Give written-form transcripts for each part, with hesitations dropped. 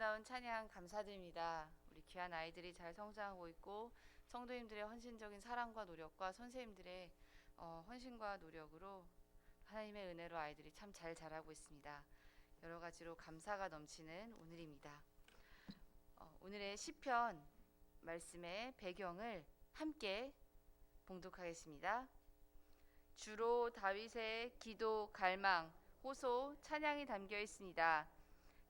아름다운 찬양 감사드립니다. 우리 귀한 아이들이 잘 성장하고 있고 성도님들의 헌신적인 사랑과 노력과 선생님들의 헌신과 노력으로 하나님의 은혜로 아이들이 참 잘 자라고 있습니다. 여러 가지로 감사가 넘치는 오늘입니다. 오늘의 시편 말씀의 배경을 함께 봉독하겠습니다. 주로 다윗의 기도, 갈망, 호소, 찬양이 담겨 있습니다.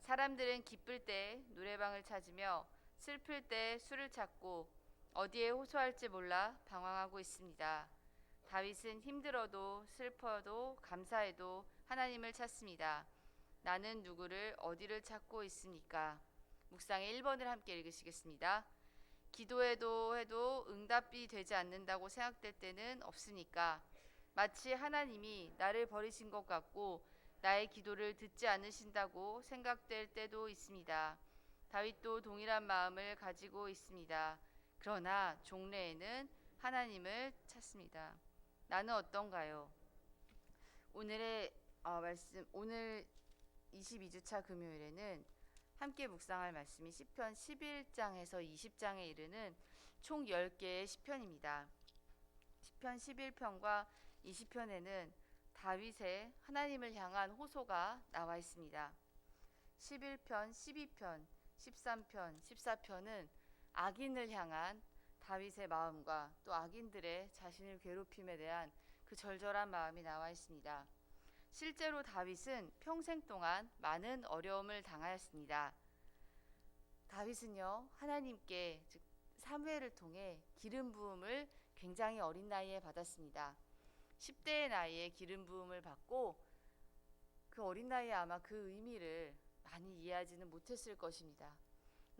사람들은 기쁠 때 노래방을 찾으며 슬플 때 술을 찾고 어디에 호소할지 몰라 방황하고 있습니다. 다윗은 힘들어도 슬퍼도 감사해도 하나님을 찾습니다. 나는 누구를 어디를 찾고 있습니까? 묵상의 1번을 함께 읽으시겠습니다. 기도해도 해도 응답이 되지 않는다고 생각될 때는 없으니까 마치 하나님이 나를 버리신 것 같고 나의 기도를 듣지 않으신다고 생각될 때도 있습니다. 다윗도 동일한 마음을 가지고 있습니다. 그러나 종래에는 하나님을 찾습니다. 나는 어떤가요? 오늘의 말씀, 오늘 22주차 금요일에는 함께 묵상할 말씀이 시편 11장에서 20장에 이르는 총 10개의 시편입니다. 시편 11편과 20편에는 다윗의 하나님을 향한 호소가 나와 있습니다. 11편, 12편, 13편, 14편은 악인을 향한 다윗의 마음과 또 악인들의 자신을 괴롭힘에 대한 그 절절한 마음이 나와 있습니다. 실제로 다윗은 평생 동안 많은 어려움을 당하였습니다. 다윗은요, 하나님께 즉 사무엘을 통해 기름 부음을 굉장히 어린 나이에 받았습니다. 10대의 나이에 기름 부음을 받고 그 어린 나이에 아마 그 의미를 많이 이해하지는 못했을 것입니다.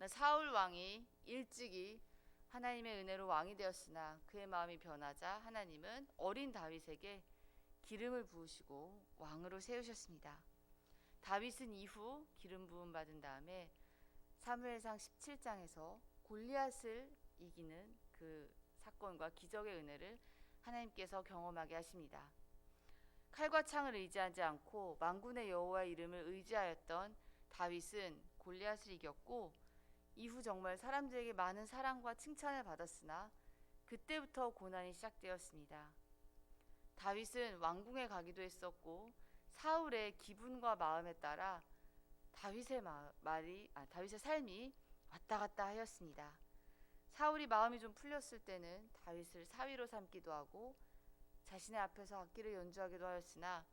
사울 왕이 일찍이 하나님의 은혜로 왕이 되었으나 그의 마음이 변하자 하나님은 어린 다윗에게 기름을 부으시고 왕으로 세우셨습니다. 다윗은 이후 기름 부음 받은 다음에 사무엘상 17장에서 골리앗을 이기는 그 사건과 기적의 은혜를 하나님께서 경험하게 하십니다. 칼과 창을 의지하지 않고 만군의 여호와의 이름을 의지하였던 다윗은 골리앗을 이겼고 이후 정말 사람들에게 많은 사랑과 칭찬을 받았으나 그때부터 고난이 시작되었습니다. 다윗은 왕궁에 가기도 했었고 사울의 기분과 마음에 따라 다윗의 삶이 왔다 갔다 하였습니다. 사울이 마음이 좀 풀렸을 때는 다윗을 사위로 삼기도 하고 자신의 앞에서 악기를 연주하기도 하였으나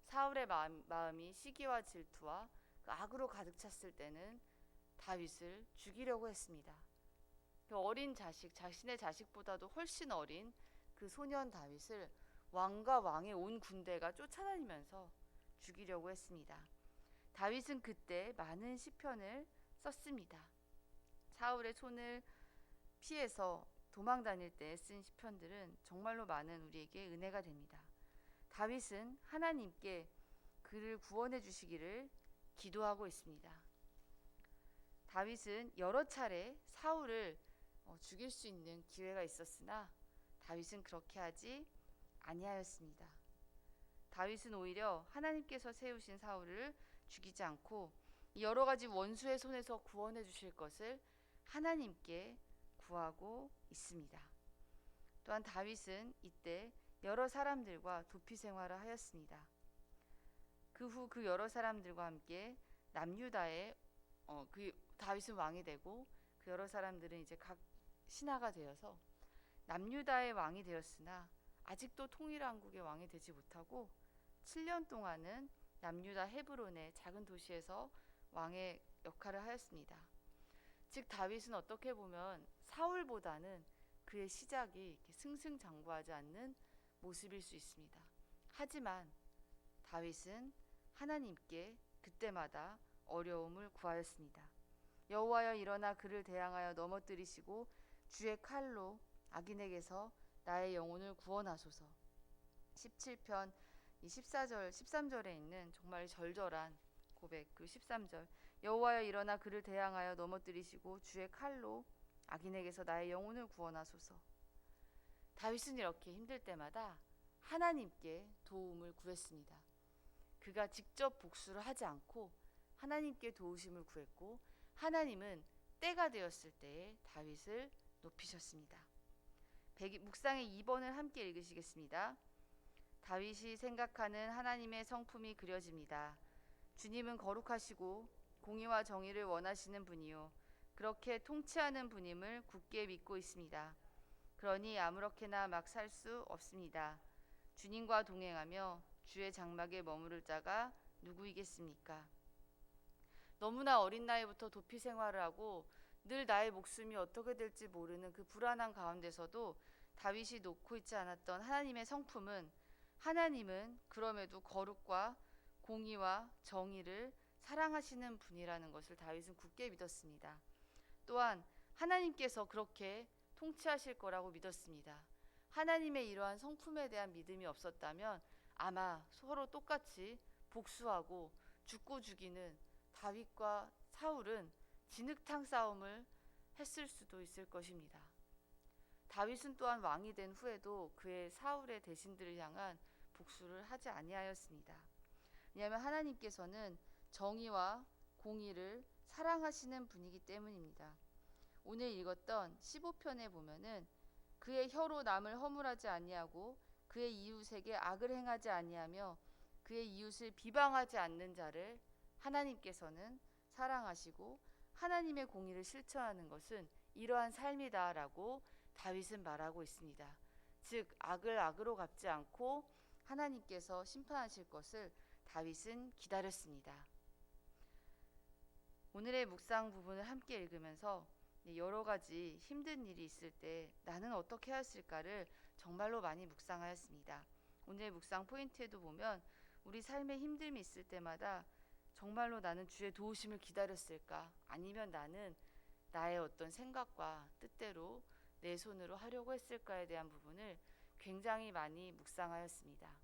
사울의 마음이 시기와 질투와 그 악으로 가득 찼을 때는 다윗을 죽이려고 했습니다. 그 어린 자식, 자신의 자식보다도 훨씬 어린 그 소년 다윗을 왕과 왕의 온 군대가 쫓아다니면서 죽이려고 했습니다. 다윗은 그때 많은 시편을 썼습니다. 사울의 손을 피해서 도망 다닐 때 쓴 시편들은 정말로 많은 우리에게 은혜가 됩니다. 다윗은 하나님께 그를 구원해 주시기를 기도하고 있습니다. 다윗은 여러 차례 사울을 죽일 수 있는 기회가 있었으나 다윗은 그렇게 하지 아니하였습니다. 다윗은 오히려 하나님께서 세우신 사울을 죽이지 않고 여러 가지 원수의 손에서 구원해 주실 것을 하나님께 구하고 있습니다. 또한 다윗은 이때 여러 사람들과 도피 생활을 하였습니다. 그 후 그 여러 사람들과 함께 남유다의 다윗은 왕이 되고 그 여러 사람들은 이제 각 신하가 되어서 남유다의 왕이 되었으나 아직도 통일왕국의 왕이 되지 못하고 7년 동안은 남유다 헤브론의 작은 도시에서 왕의 역할을 하였습니다. 즉 다윗은 어떻게 보면 사울보다는 그의 시작이 이렇게 승승장구하지 않는 모습일 수 있습니다. 하지만 다윗은 하나님께 그때마다 어려움을 구하였습니다. 여호와여 일어나 그를 대항하여 넘어뜨리시고 주의 칼로 악인에게서 나의 영혼을 구원하소서. 17편 14절 13절에 있는 정말 절절한 고백 그 13절 여호와여 일어나 그를 대항하여 넘어뜨리시고 주의 칼로 악인에게서 나의 영혼을 구원하소서. 다윗은 이렇게 힘들 때마다 하나님께 도움을 구했습니다. 그가 직접 복수를 하지 않고 하나님께 도우심을 구했고 하나님은 때가 되었을 때에 다윗을 높이셨습니다. 묵상의 2번을 함께 읽으시겠습니다. 다윗이 생각하는 하나님의 성품이 그려집니다. 주님은 거룩하시고 공의와 정의를 원하시는 분이요 그렇게 통치하는 분임을 굳게 믿고 있습니다. 그러니 아무렇게나 막 살 수 없습니다. 주님과 동행하며 주의 장막에 머무를 자가 누구이겠습니까? 너무나 어린 나이부터 도피 생활을 하고 늘 나의 목숨이 어떻게 될지 모르는 그 불안한 가운데서도 다윗이 놓고 있지 않았던 하나님의 성품은, 하나님은 그럼에도 거룩과 공의와 정의를 사랑하시는 분이라는 것을 다윗은 굳게 믿었습니다. 또한 하나님께서 그렇게 통치하실 거라고 믿었습니다. 하나님의 이러한 성품에 대한 믿음이 없었다면 아마 서로 똑같이 복수하고 죽고 죽이는 다윗과 사울은 진흙탕 싸움을 했을 수도 있을 것입니다. 다윗은 또한 왕이 된 후에도 그의 사울의 대신들을 향한 복수를 하지 아니하였습니다. 왜냐하면 하나님께서는 정의와 공의를 사랑하시는 분이기 때문입니다. 오늘 읽었던 15편에 보면은 그의 혀로 남을 허물하지 아니하고 그의 이웃에게 악을 행하지 아니하며 그의 이웃을 비방하지 않는 자를 하나님께서는 사랑하시고 하나님의 공의를 실천하는 것은 이러한 삶이다라고 다윗은 말하고 있습니다. 즉 악을 악으로 갚지 않고 하나님께서 심판하실 것을 다윗은 기다렸습니다. 오늘의 묵상 부분을 함께 읽으면서 여러 가지 힘든 일이 있을 때 나는 어떻게 하였을까를 정말로 많이 묵상하였습니다. 오늘 묵상 포인트에도 보면 우리 삶에 힘듦이 있을 때마다 정말로 나는 주의 도우심을 기다렸을까? 아니면 나는 나의 어떤 생각과 뜻대로 내 손으로 하려고 했을까에 대한 부분을 굉장히 많이 묵상하였습니다.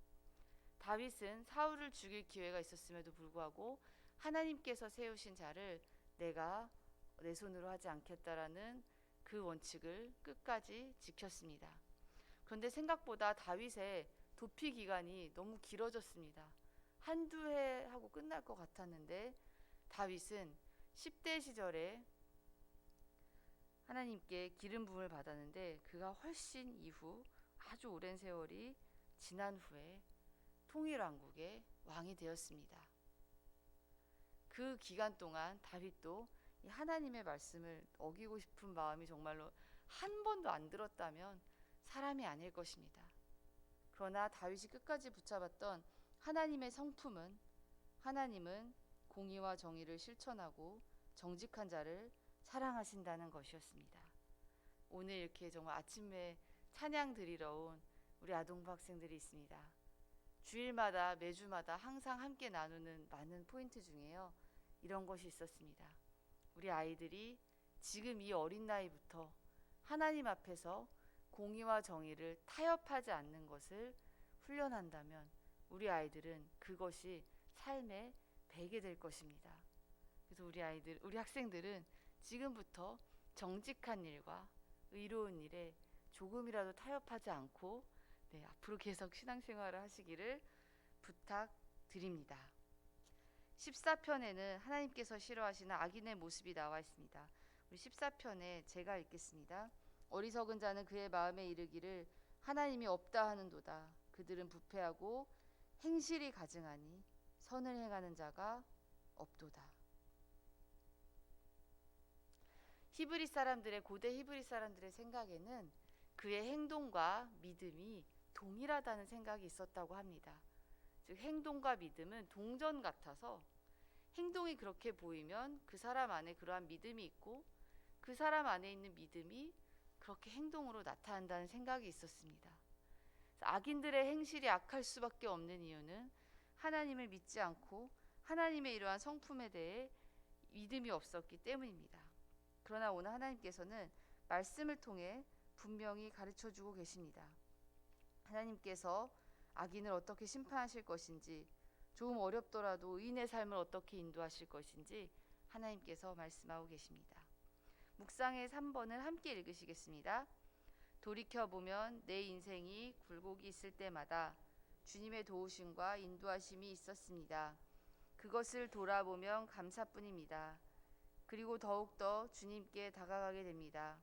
다윗은 사울을 죽일 기회가 있었음에도 불구하고 하나님께서 세우신 자를 내가 내 손으로 하지 않겠다라는 그 원칙을 끝까지 지켰습니다. 그런데 생각보다 다윗의 도피 기간이 너무 길어졌습니다. 한두 해 하고 끝날 것 같았는데 다윗은 10대 시절에 하나님께 기름 부음을 받았는데 그가 훨씬 이후 아주 오랜 세월이 지난 후에 통일왕국의 왕이 되었습니다. 그 기간 동안 다윗도 이 하나님의 말씀을 어기고 싶은 마음이 정말로 한 번도 안 들었다면 사람이 아닐 것입니다. 그러나 다윗이 끝까지 붙잡았던 하나님의 성품은, 하나님은 공의와 정의를 실천하고 정직한 자를 사랑하신다는 것이었습니다. 오늘 이렇게 정말 아침에 찬양 드리러 온 우리 아동부 학생들이 있습니다. 주일마다 매주마다 항상 함께 나누는 많은 포인트 중에요, 이런 것이 있었습니다. 우리 아이들이 지금 이 어린 나이부터 하나님 앞에서 공의와 정의를 타협하지 않는 것을 훈련한다면 우리 아이들은 그것이 삶의 배게 될 것입니다. 그래서 우리 학생들은 지금부터 정직한 일과 의로운 일에 조금이라도 타협하지 않고 앞으로 계속 신앙생활을 하시기를 부탁드립니다. 14편에는 하나님께서 싫어하시는 악인의 모습이 나와 있습니다. 우리 14편에 제가 읽겠습니다. 어리석은 자는 그의 마음에 이르기를 하나님이 없다 하는도다. 그들은 부패하고 행실이 가증하니 선을 행하는 자가 없도다. 고대 히브리 사람들의 생각에는 그의 행동과 믿음이 동일하다는 생각이 있었다고 합니다. 즉 행동과 믿음은 동전 같아서 행동이 그렇게 보이면 그 사람 안에 그러한 믿음이 있고 그 사람 안에 있는 믿음이 그렇게 행동으로 나타난다는 생각이 있었습니다. 악인들의 행실이 악할 수밖에 없는 이유는 하나님을 믿지 않고 하나님의 이러한 성품에 대해 믿음이 없었기 때문입니다. 그러나 오늘 하나님께서는 말씀을 통해 분명히 가르쳐주고 계십니다. 하나님께서 악인을 어떻게 심판하실 것인지, 조금 어렵더라도 의인의 삶을 어떻게 인도하실 것인지 하나님께서 말씀하고 계십니다. 묵상의 3번을 함께 읽으시겠습니다. 돌이켜보면 내 인생이 굴곡이 있을 때마다 주님의 도우심과 인도하심이 있었습니다. 그것을 돌아보면 감사뿐입니다. 그리고 더욱더 주님께 다가가게 됩니다.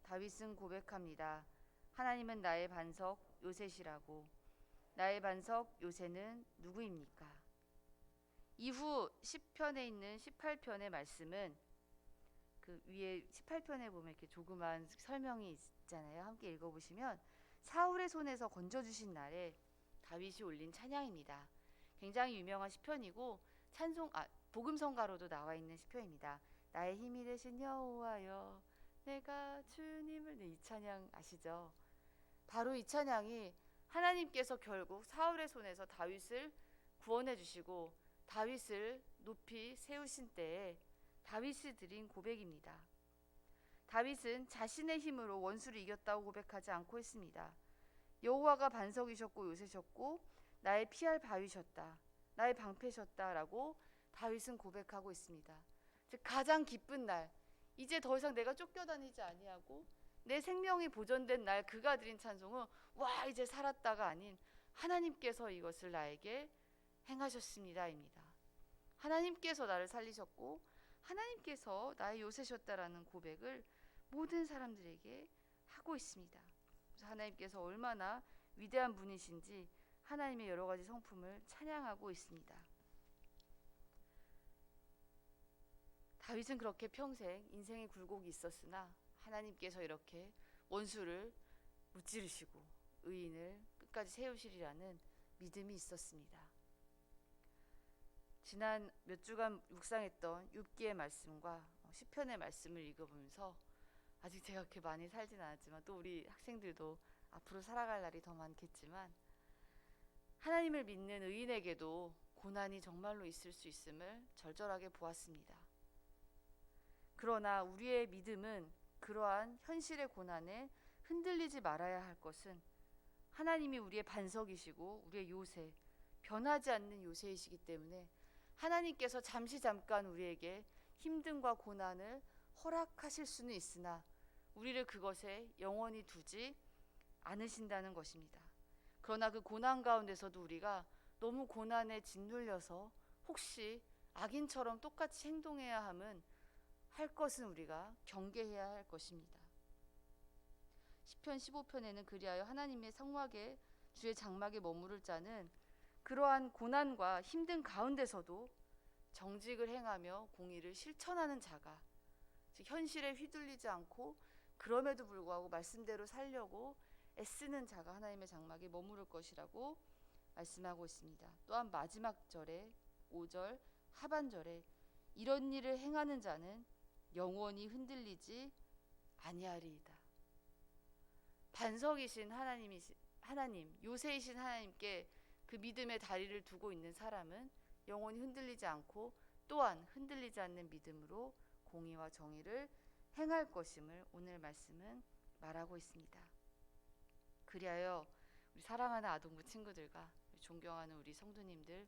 다윗은 고백합니다. 하나님은 나의 반석 요셋이라고. 나의 반석 요새는 누구입니까? 이후 10편에 있는 18편의 말씀은 그 위에 18편에 보면 이렇게 조그만 설명이 있잖아요. 함께 읽어보시면 사울의 손에서 건져주신 날에 다윗이 올린 찬양입니다. 굉장히 유명한 시편이고 복음성가로도 나와 있는 시편입니다. 나의 힘이 되신 여호와여 내가 주님을 이 찬양 아시죠? 바로 이 찬양이 하나님께서 결국 사울의 손에서 다윗을 구원해 주시고 다윗을 높이 세우신 때에 다윗이 드린 고백입니다. 다윗은 자신의 힘으로 원수를 이겼다고 고백하지 않고 있습니다. 여호와가 반석이셨고 요새셨고 나의 피할 바위셨다. 나의 방패셨다라고 다윗은 고백하고 있습니다. 즉 가장 기쁜 날, 이제 더 이상 내가 쫓겨다니지 아니하고 내 생명이 보존된 날 그가 드린 찬송은 와 이제 살았다가 아닌 하나님께서 이것을 나에게 행하셨습니다입니다. 하나님께서 나를 살리셨고 하나님께서 나의 요새셨다라는 고백을 모든 사람들에게 하고 있습니다. 그래서 하나님께서 얼마나 위대한 분이신지 하나님의 여러 가지 성품을 찬양하고 있습니다. 다윗은 그렇게 평생 인생의 굴곡이 있었으나 하나님께서 이렇게 원수를 무찌르시고 의인을 끝까지 세우시리라는 믿음이 있었습니다. 지난 몇 주간 묵상했던 욥기의 말씀과 시편의 말씀을 읽어보면서 아직 제가 그렇게 많이 살진 않았지만 또 우리 학생들도 앞으로 살아갈 날이 더 많겠지만 하나님을 믿는 의인에게도 고난이 정말로 있을 수 있음을 절절하게 보았습니다. 그러나 우리의 믿음은 그러한 현실의 고난에 흔들리지 말아야 할 것은 하나님이 우리의 반석이시고 우리의 요새, 변하지 않는 요새이시기 때문에 하나님께서 잠깐 우리에게 힘듦과 고난을 허락하실 수는 있으나 우리를 그것에 영원히 두지 않으신다는 것입니다. 그러나 그 고난 가운데서도 우리가 너무 고난에 짓눌려서 혹시 악인처럼 똑같이 행동해야 함은 할 것은 우리가 경계해야 할 것입니다. 시편 15편에는 그리하여 하나님의 성막에 주의 장막에 머무를 자는 그러한 고난과 힘든 가운데서도 정직을 행하며 공의를 실천하는 자가, 즉 현실에 휘둘리지 않고 그럼에도 불구하고 말씀대로 살려고 애쓰는 자가 하나님의 장막에 머무를 것이라고 말씀하고 있습니다. 또한 마지막 절에 5절 하반절에 이런 일을 행하는 자는 영원히 흔들리지 아니하리이다. 반석이신 하나님, 요새이신 하나님께 그 믿음의 다리를 두고 있는 사람은 영원히 흔들리지 않고 또한 흔들리지 않는 믿음으로 공의와 정의를 행할 것임을 오늘 말씀은 말하고 있습니다. 그리하여 우리 사랑하는 아동부 친구들과 존경하는 우리 성도님들,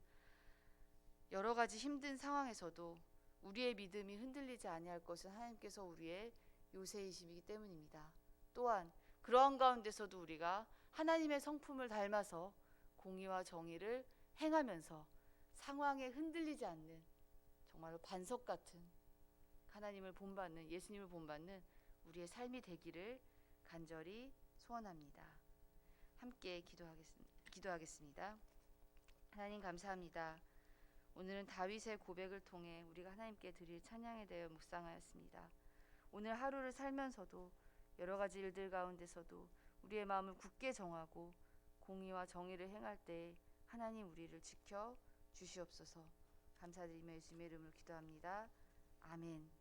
여러 가지 힘든 상황에서도 우리의 믿음이 흔들리지 아니할 것은 하나님께서 우리의 요새이심이기 때문입니다. 또한 그러한 가운데서도 우리가 하나님의 성품을 닮아서 공의와 정의를 행하면서 상황에 흔들리지 않는 정말로 반석 같은 하나님을 본받는, 예수님을 본받는 우리의 삶이 되기를 간절히 소원합니다. 함께 기도하겠습니다. 하나님 감사합니다. 오늘은 다윗의 고백을 통해 우리가 하나님께 드릴 찬양에 대해 묵상하였습니다. 오늘 하루를 살면서도 여러 가지 일들 가운데서도 우리의 마음을 굳게 정하고 공의와 정의를 행할 때 하나님 우리를 지켜 주시옵소서. 감사드리며 예수님의 이름으로 기도합니다. 아멘.